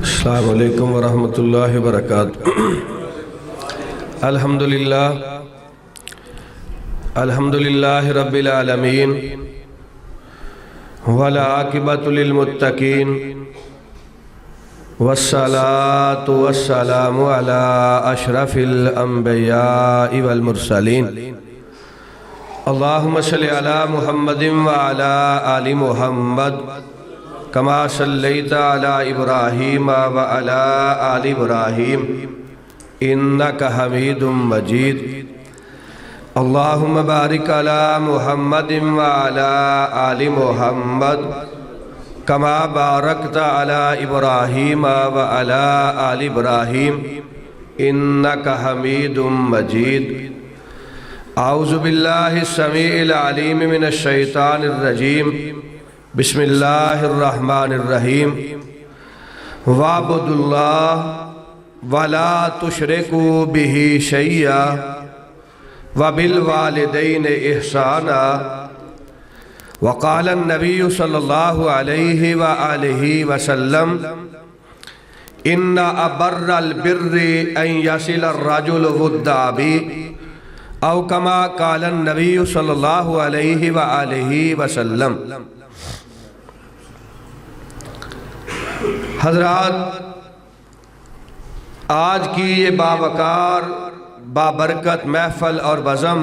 अस्सलामु अलैकुम वरहमतुल्लाहि वबरकातुहू। अल्हम्दुलिल्लाहि रब्बिल आलमीन वल आक़िबतु लिल मुत्तक़ीन वस्सलातु वस्सलामु अला अशरफिल अंबियाइ वल मुरसलीन। अल्लाहुम्मा सल्लि अला मुहम्मदिन व अला आलि मुहम्मद कमा सल्लैता अला इब्राहीम व अला आलि इब्राहीम इन्नका हमीदुम मजीद। अल्लाहुम्मा बारिक अला मुहम्मदिन व अला आलि मुहम्मद कमा बारकता अला इब्राहीम व अला आलि इब्राहीम इन्नका हमीदुम मजीद। आऊज़ु बिल्लाहि समीइल अलीम मिनश शैतानिर रजीम। बिस्मिल्लाहिर रहमानिर रहीम। वाबुदुल्लाह वला तुशरिकू बिही शैया वबिल वालिदैनि इहसाना। वक़ाल नबी सल्लल्लाहु अलैहि व आलिहि वसल्लम इन्ना अबर्रल बिर्रि अन यसिल अर्रजुल वुद्दा अबी औ कमा क़ाल नबी सल्लल्लाहु अलैहि व आलिहि वसल्लम। हज़रात, आज की ये बावकार बाबरकत महफल और बज़म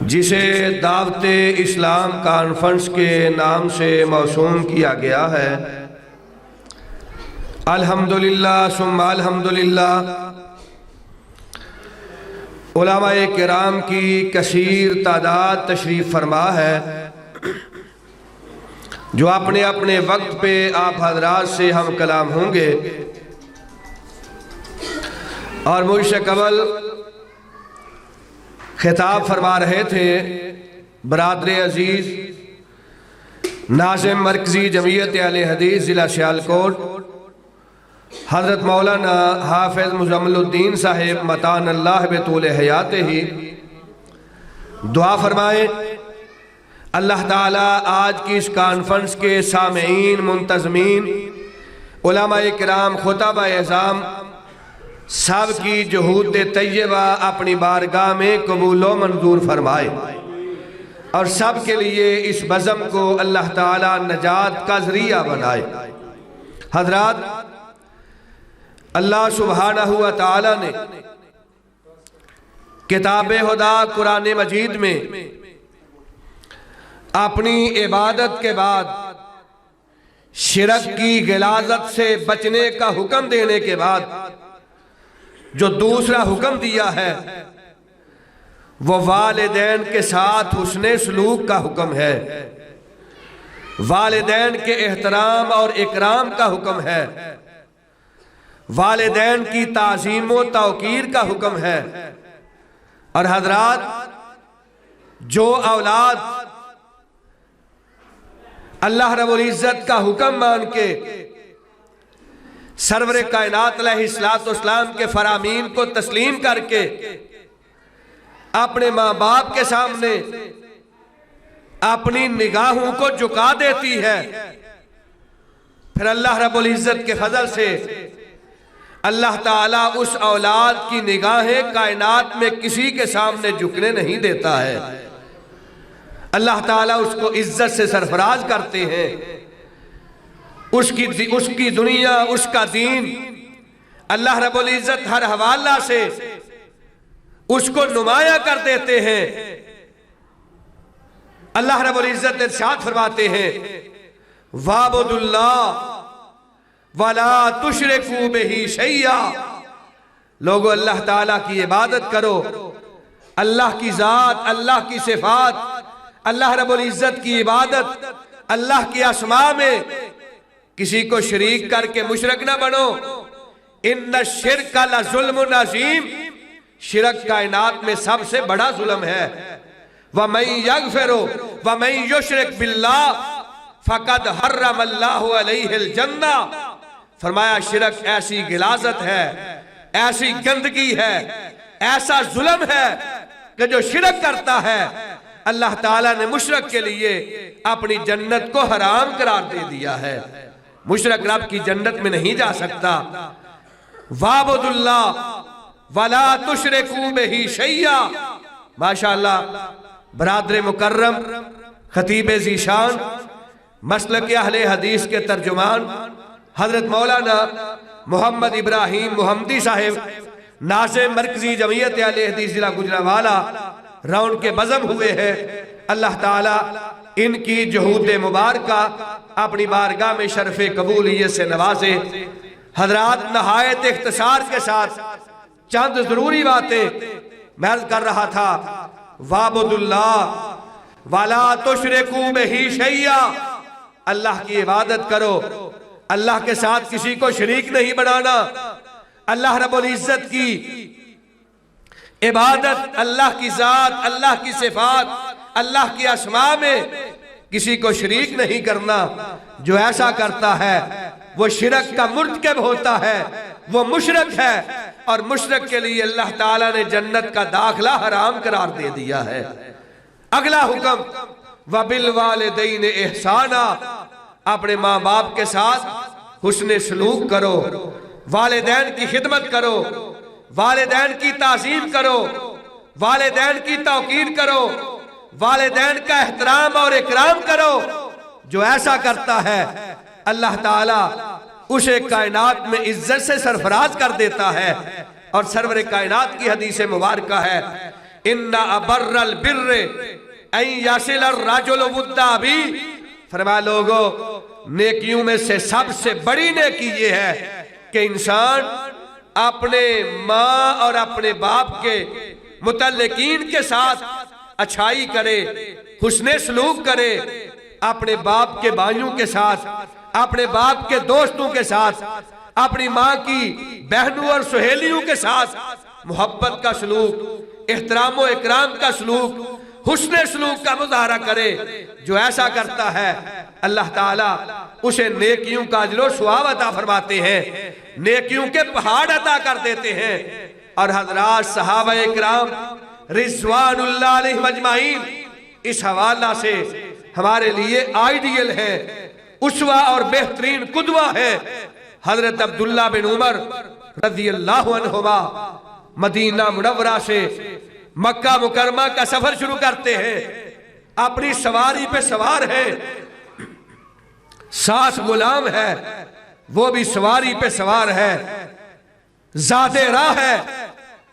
जिसे दावते इस्लाम कॉन्फ्रेंस के नाम से मौसूम किया गया है, अल्हम्दुलिल्लाह सुम्मा अल्हम्दुलिल्लाह, उलमाए किराम की कसीर तादाद तशरीफ़ फरमा है जो अपने अपने वक्त पे आप हजरात से हम कलाम होंगे। और मुझसे कबल खिताब फरमा रहे थे बरादरे अजीज नाज़िम मरकज़ी जमीयत अहले हदीस ज़िला सियालकोट हज़रत मौलाना हाफिज़ मुज़म्मिलुद्दीन साहिब मतान अल्लाह बेतूल हयाते ही दुआ फरमाए। अल्लाह ताला आज की इस कॉन्फ्रेंस के सामीईन, मुंतज़मीन, उलमाए किराम, खुतबा एज़ाम सब की जुहूद तैयबा अपनी बारगाह में कबूलो मंजूर फरमाए और सब के लिए इस बज़म को अल्लाह ताला नजात का ज़रिया बनाए। हज़रात, अल्लाह सुब्हानहू व तआला ने किताब खुदा कुरान मजीद में अपनी इबादत के बाद शिरक की गिलाजत से बचने का हुक्म देने के बाद जो दूसरा हुक्म दिया है वो वालिदैन के साथ हुस्ने सलूक का हुक्म है, वालिदैन के एहतराम और इकराम का हुक्म है, वालिदैन की ताज़ीम व तौकीर का हुक्म है। और हजरात, जो औलाद अल्लाह रब्बुल इज़्ज़त का हुक्म मान के सरवर कायनात अलैहिस्सलाम के फरामीन को तस्लीम करके अपने माँ बाप के सामने अपनी निगाहों को झुका देती है, फिर अल्लाह रब्बुल इज़्ज़त के फजल से अल्लाह ताला उस औलाद की निगाहें कायनात में किसी के सामने झुकने नहीं देता है। अल्लाह ताला उसको इज्जत से सरफराज करते हैं, उसकी दुनिया, उसका दीन अल्लाह रब्बुल इज़्ज़त हर हवाला से उसको नुमाया कर देते हैं। अल्लाह रब्बुल इज़्ज़त इरशाद फरमाते हैं वाबुदुल्लाह वला तुशरिकू बिही शैया। लोगो, अल्लाह ताला की इबादत करो, अल्लाह की जात, अल्लाह की सिफात, अल्लाह रब्बुल इज़्ज़त की इबादत, अल्लाह की अस्मा में किसी को शरीक करके मुशरक ना बनो। इन्ना शिर्क लज़ुल्मुन अज़ीम, शिरक कायनात में सबसे बड़ा जुल्म है। वमन यगफिरु वमन युशरिक बिल्लाह फ़क़द हर्रमल्लाहु अलैहिल जन्ना। फरमाया शिरक ऐसी गिलाजत है, ऐसी गंदगी है, ऐसा जुल्म है कि जो शिरक करता है अल्लाह ताला ने मुशरक के लिए अपनी जन्नत को हराम करार दे दिया है। मुशरक रब की जन्नत में नहीं जा सकता। वाबुदुल्लाह वला तुशरिकू बिही शैया। माशाअल्लाह, बरादर मुकर्रम, खतीब ज़ीशान, मसलक अहले हदीस के तर्जुमान हजरत मौलाना मोहम्मद इब्राहिम मोहम्मदी साहिब, नाज़िम मरकजी जमीयत अहले हदीस जिला गुजरांवाला राउंड के बज़म हुए हैं। अल्लाह ताला इनकी जुहूद मुबारका अपनी बारगाह में शरफ़े कबूलियत से नवाजे। हजरात, नहायत इख्तिसार के साथ चंद जरूरी बातें मैं अर्ज़ कर रहा था। वाबुदुल्लाह वला तुशरिकू बिही शैया। अल्लाह की इबादत करो, अल्लाह के साथ किसी को शरीक नहीं बनाना। अल्लाह रब्बुल इज्जत की इबादत, अल्लाह की जात, अल्लाह की सिफात, अल्लाह की अस्मा में किसी को शरीक नहीं करना। जो ऐसा करता है वो शिरक का मुर्तकिब होता है, वो मुशरक है, और मुशरक के लिए अल्लाह ताला ने जन्नत का दाखिला हराम करार दे दिया है। अगला हुक्म, वबिल वालिदैन एहसाना। अपने माँ बाप के साथ हुस्ने सलूक करो, वालिदैन की खिदमत करो, वालिदैन की ताज़ीम करो, वालिदैन की तौकीर करो, वालिदैन का एहतराम और इकराम करो। जो ऐसा करता है अल्लाह ताला उसे कायनात में इज्जत से सरफराज कर देता है। और सरवर कायनात की हदीस मुबारक है, इन्ना अबर्रल बिर्रे ऐ यासिल अर्रजुल वुद्दा भी। फरमाया, लोगों, नेकियों में से सबसे बड़ी नेकी ये है कि इंसान अपने माँ और अपने बाप के मुतल्लिकीन के साथ अच्छाई करे, हुस्ने सलूक करे। अपने बाप के भाइयों के साथ, अपने बाप के दोस्तों के साथ, अपनी माँ की बहनों और सहेलियों के साथ मोहब्बत का सलूक, एहतराम व इकराम का सलूक, हुस्ने सलूक का मुजाहरा करे। जो ऐसा करता है अल्लाह ताला उसे नेकियों का अजर व सवाब अता फरमाते हैं, नेकियों के पहाड़ अता कर देते हैं। और हजरात, सहाबा इकराम रिज़वानुल्लाह अलैहिम अजमाइन इस हवाला से हमारे लिए आइडियल है, उसवा और बेहतरीन कुदवा है। हजरत अब्दुल्ला बिन उमर रज़ियल्लाहु अन्हुमा मदीना मुनव्वरा से मक्का मुकरमा का सफर शुरू करते हैं। अपनी सवारी पे सवार है, साथ गुलाम है, वो भी सवारी पे सवार है, ज़ादे राह है,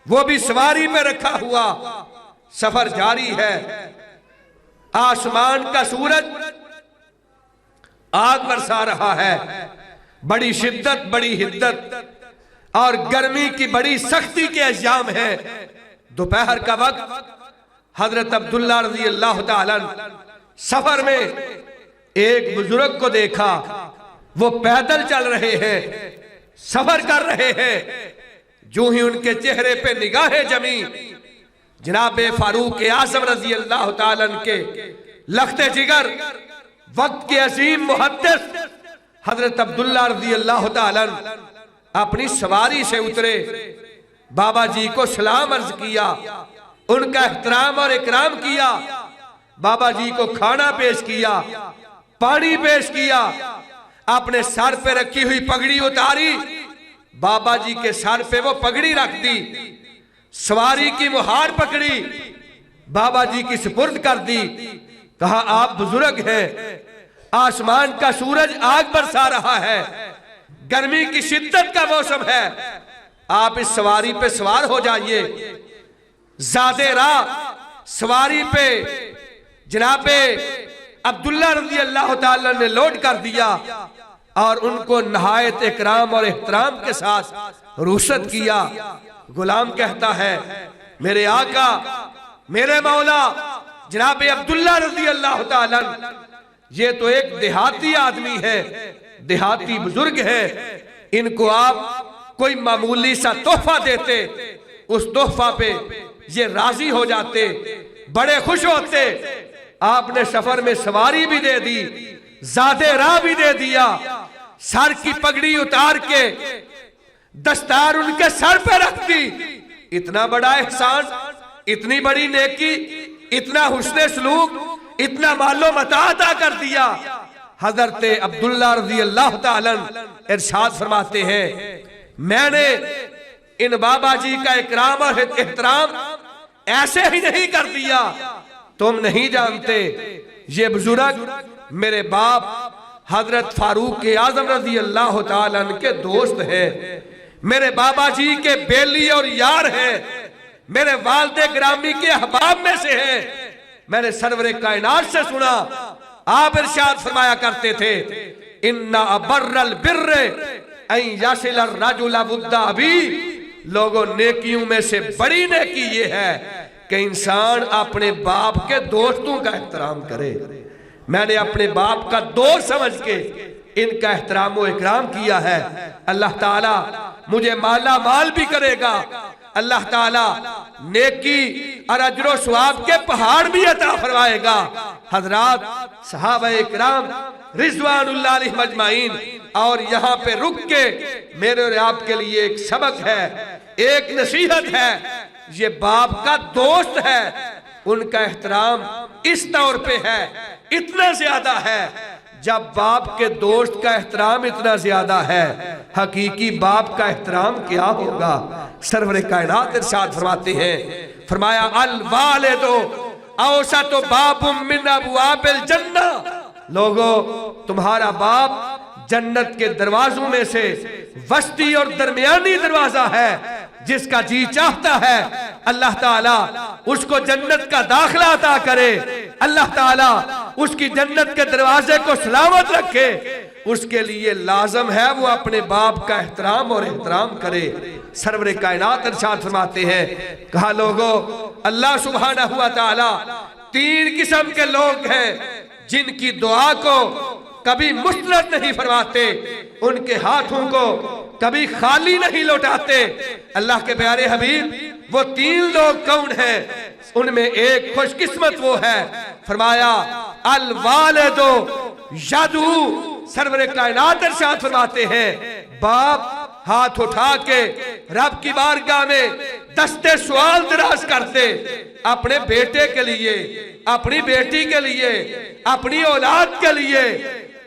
वो भी सवारी पे रखा हुआ। सफर जारी है। आसमान का सूरज आग बरसा रहा है, बड़ी शिद्दत, बड़ी हिद्दत और गर्मी की बड़ी सख्ती के अय्याम है। दोपहर का वक्त हजरत अब्दुल्ला रज़ी अल्लाह ताला सफर में एक बुजुर्ग को देखा। वो पैदल चल रहे हैं, सफर कर रहे हैं। जो ही उनके चेहरे पे निगाहें जमी, जनाबे फारूक आज़म रज़ी अल्लाह ताला के लख्ते जिगर, वक्त के अजीम मुहद्दिस हजरत अब्दुल्ला रज़ी अल्लाह ताला अपनी सवारी से उतरे, बाबा जी को सलाम अर्ज किया, उनका एहतराम और इकराम किया, बाबा जी को खाना पेश किया, पानी पेश किया, अपने सर पे रखी हुई पगड़ी उतारी, बाबा जी के सर पे वो पगड़ी रख दी, सवारी की मुहार पकड़ी, बाबा जी की सुपुर्द कर दी। कहा, आप बुजुर्ग हैं, आसमान का सूरज आग बरसा रहा है, गर्मी की शिद्दत का मौसम है, आप इस सवारी पे सवार हो जाइए। ज़ादे राह सवारी पे जनाबे अब्दुल्ला रज़ी अल्लाह ताला ने लोड कर दिया और उनको नहायत इकराम और एहतराम के साथ रुखसत किया। गुलाम कहता है, मेरे आका, मेरे मौला जनाबे अब्दुल्ला रज़ी अल्लाह ताला, ये तो एक देहाती आदमी है, देहाती बुजुर्ग है, इनको आप कोई मामूली सा तोहफा देते, उस तोहफा पे ये राजी हो जाते, बड़े खुश होते। आपने सफर में सवारी भी दे दी, ज़ादे राह भी दे दिया, सर की पगड़ी उतार के दस्तार उनके सर पे रख दी। इतना बड़ा एहसान, इतनी बड़ी नेकी, इतना हुस्ने सलूक, इतना मालो मता अता कर दिया। हजरत अब्दुल्ला रज़ी अल्लाह ताला अन्हु इरशाद फरमाते हैं, मैंने इन बाबा जी का इकराम और एहतराम ऐसे ही नहीं कर दिया, तुम नहीं जानते ये बुजुर्ग मेरे बाप हजरत फारूक आजम रज़ी अल्लाह ताला अन्हु के दोस्त हैं, मेरे बाबा जी के बेली और यार हैं, मेरे वालिद ग्रामी के अहबाब में से हैं। मैंने सरवरे कायनात से सुना, आप इरशाद फरमाया करते थे, इन्ना अबर्रल बिर्रे अन यसिल अर्रजुल वुद्दा अबी, लोगों नेकियों में से बड़ी नेकी ये है कि इंसान अपने बाप के दोस्तों का एहतराम करे। मैंने अपने बाप का दोस्त समझ के इनका एहतराम व इकराम किया है। अल्लाह ताला मुझे माला माल भी करेगा, अल्लाह ताला नेकी और अजर सवाब के पहाड़ भी अता फरमाएगा। हजरात, सहाबा इकराम रिजवानुल्लाह अलैहिम अजमाइन, और यहाँ पे रुक के मेरे और आपके लिए एक सबक है, एक नसीहत है। ये बाप का दोस्त है, उनका एहतराम इस तौर पे है, इतना ज्यादा है। जब बाप के दोस्त का एहतराम इतना ज्यादा है, हकीकी बाप का एहतराम क्या होगा। सरवरे कायनात इरशाद फरमाते हैं, फरमाया अल वालिदो औसतु बाबुम मिन अबवाबिल जन्ना, लोगो तुम्हारा बाप जन्नत के दरवाजों में से वस्ती और दरमियानी दरवाजा है। जिसका जी चाहता है अल्लाह ताला उसको जन्नत का दाखिला अता करे, अल्लाह ताला उसकी जन्नत के दरवाजे को सलामत रखे। उसके लिए लाजम है वो अपने बाप का एहतराम और एहतराम करे। सरवरे कायनात इरशाद फरमाते हैं, कहा लोगों अल्लाह सुब्हानहू व तआला तीन किस्म के लोग हैं जिनकी दुआ को कभी मुस्तरद नहीं फरमाते, उनके हाथों को कभी खाली नहीं लौटाते। अल्लाह के प्यारे हबीब वो तीन लोग कौन हैं? उनमें एक खुशकिस्मत वो है, फरमाया अल वालिदो यदू, सरवरे कायनात इरशाद फरमाते हैं, बाप हाथ उठा के रब की बारगाह में दस्ते सवाल दराज करते अपने बेटे के लिए, अपनी बेटी के लिए, अपनी औलाद के लिए।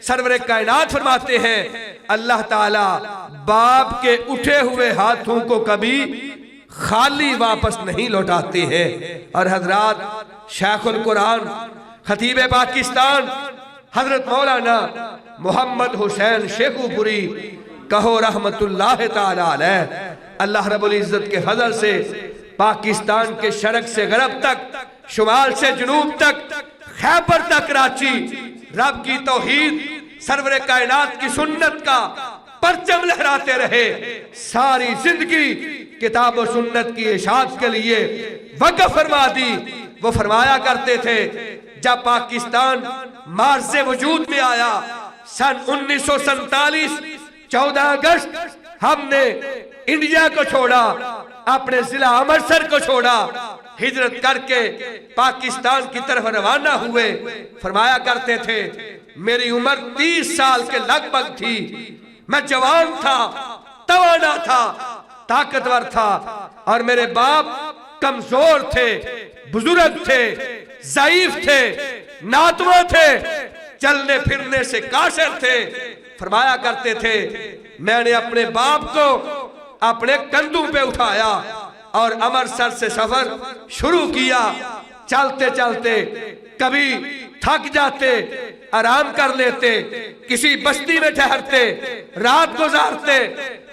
सरवरे कायनात फरमाते हैं अल्लाह ताला बाप के उठे हुए हाथों को कभी खाली वापस नहीं लौटाते हैं। और हजरात, शेखुल कुरान खतीब पाकिस्तान हजरत मौलाना मोहम्मद हुसैन शेखुपुरी कहो रहमतुल्लाह ताला अलैह, अल्लाह रब्बुल इज्जत के फजल से पाकिस्तान के शरक से गरब तक, शुमाल से जुनूब तक, खैबर तक कराची रब की तौहीद, सरवरे कायनात की सुन्नत का परचम लहराते रहे। सारी जिंदगी किताब और सुन्नत की इशाअत के लिए वक़्फ़ फरमा दी। वो फरमाया करते थे, जब पाकिस्तान मार्ज़े वजूद में आया सन 1947 14 अगस्त, हमने इंडिया को छोड़ा, अपने जिला अमृतसर को छोड़ा, हिजरत करके पाकिस्तान की तरफ रवाना हुए। फरमाया करते थे, मेरी उम्र 30 साल के लगभग थी, मैं जवान था, तवाना था, ताकतवर था, और मेरे बाप कमजोर थे, बुजुर्ग थे, ज़ईफ थे, नातवा थे, चलने फिरने से कासिर थे। फरमाया करते थे, मैंने अपने बाप को अपने कंधों पे उठाया और अमृतसर से सफर शुरू किया। चलते चलते कभी थक जाते, आराम कर लेते, किसी बस्ती में ठहरते, रात गुजारते,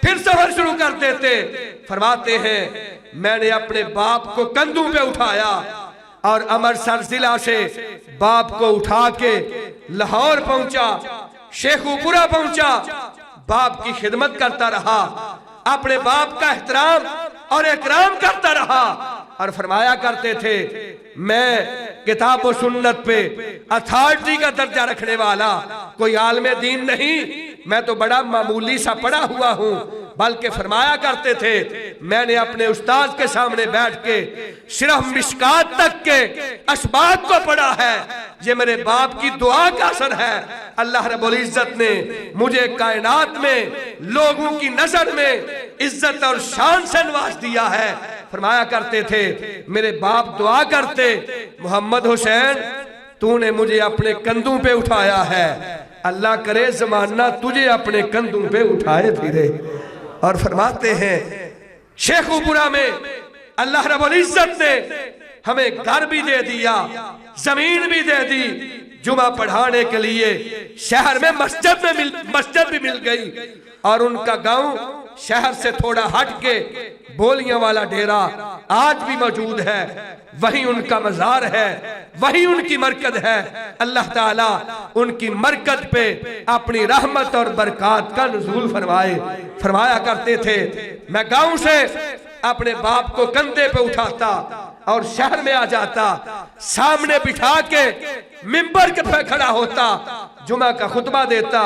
फिर सफर शुरू कर देते। फरमाते हैं, मैंने अपने बाप को कंधों पे उठाया और अमृतसर जिला से बाप को उठा के लाहौर पहुंचा, शेखुपुरा पहुंचा, बाप की खिदमत करता रहा, अपने बाप का एहतराम और इकराम करता रहा। और फरमाया करते थे, मैं किताब और सुन्नत पे अथॉरिटी का दर्जा रखने वाला कोई आलिम दीन नहीं, मैं तो बड़ा मामूली सा पढ़ा हुआ हूँ। बल्कि फरमाया करते थे, मैंने अपने उस्ताद के सामने बैठ के सिर्फ मिशकात तक के असबात को पढ़ा है। ये मेरे बाप की दुआ का असर है। अल्लाह रब्बुल इज्जत ने मुझे कायनात में लोगों की नजर में इज्जत और शान से नवाज दिया है। फरमाया करते थे, मेरे बाप दुआ करते, मोहम्मद हुसैन तूने मुझे अपने कंधों पे उठाया है, अल्लाह करे ज़माना तुझे अपने कंधों पे उठाए फिरे। और फरमाते हैं शेखुपुरा में अल्लाह रब्बुल इज्जत ने हमें घर भी दे दिया, जमीन भी दे दी, जुमा पढ़ाने के लिए शहर में मस्जिद भी मिल गई। और उनका गांव शहर से थोड़ा हट के बोलियां वाला डेरा आज भी मौजूद है, वही उनका मजार है, वही उनकी मरकज है। अल्लाह ताला उनकी मरकज पे अपनी रहमत और बरकत का नुज़ूल फरमाया करते थे। मैं गांव से अपने बाप को कंधे पे उठाता और शहर में आ जाता, सामने बिठा के मिंबर के पे खड़ा होता, जुमा का खुतबा देता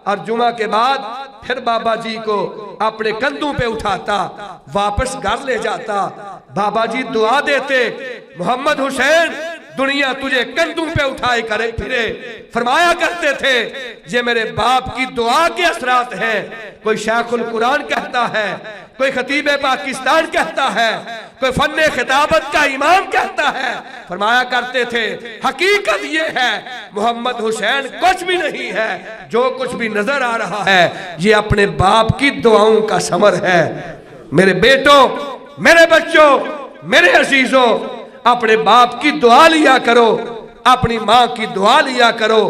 और जुमा के बाद फिर बाबा जी को अपने कंधों पे उठाता, वापस घर ले जाता। बाबा जी दुआ देते, मोहम्मद हुसैन दुनिया तुझे कंधों पे उठाए करे फिरे। फरमाया करते थे ये मेरे बाप की दुआ के असरात हैं। कोई शेखुल कुरान कहता है, कोई खतीब पाकिस्तान कहता है, कोई फन्ने खिताबत का इमाम कहता है। फरमाया करते थे हकीकत ये है मोहम्मद हुसैन कुछ भी नहीं है, जो कुछ भी नजर आ रहा है ये अपने बाप की दुआओं का समर है। मेरे बेटों, मेरे बच्चों, मेरे अजीजों, अपने बाप की दुआ लिया करो, अपनी माँ की दुआ लिया करो,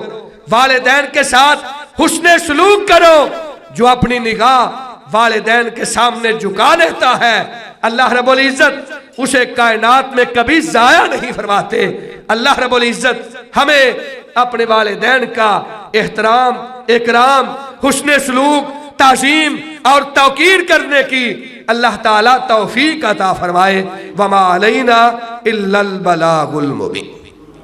वालिदैन के साथ हुस्ने सलूक करो। जो अपनी निगाह वालिदैन के सामने झुका लेता है अल्लाह रब्बुल इज्जत उसे कायनात में कभी जाया नहीं फरमाते। अल्लाह रब्बुल इज्जत हमें अपने वालिदैन का एहतराम, इकराम, हुस्ने सलूक, ताज़ीम और तौकीर करने की अल्लाह ताला तौफीक अता फरमाए। वमा अलैना इल्लल बलागुल मुबीन।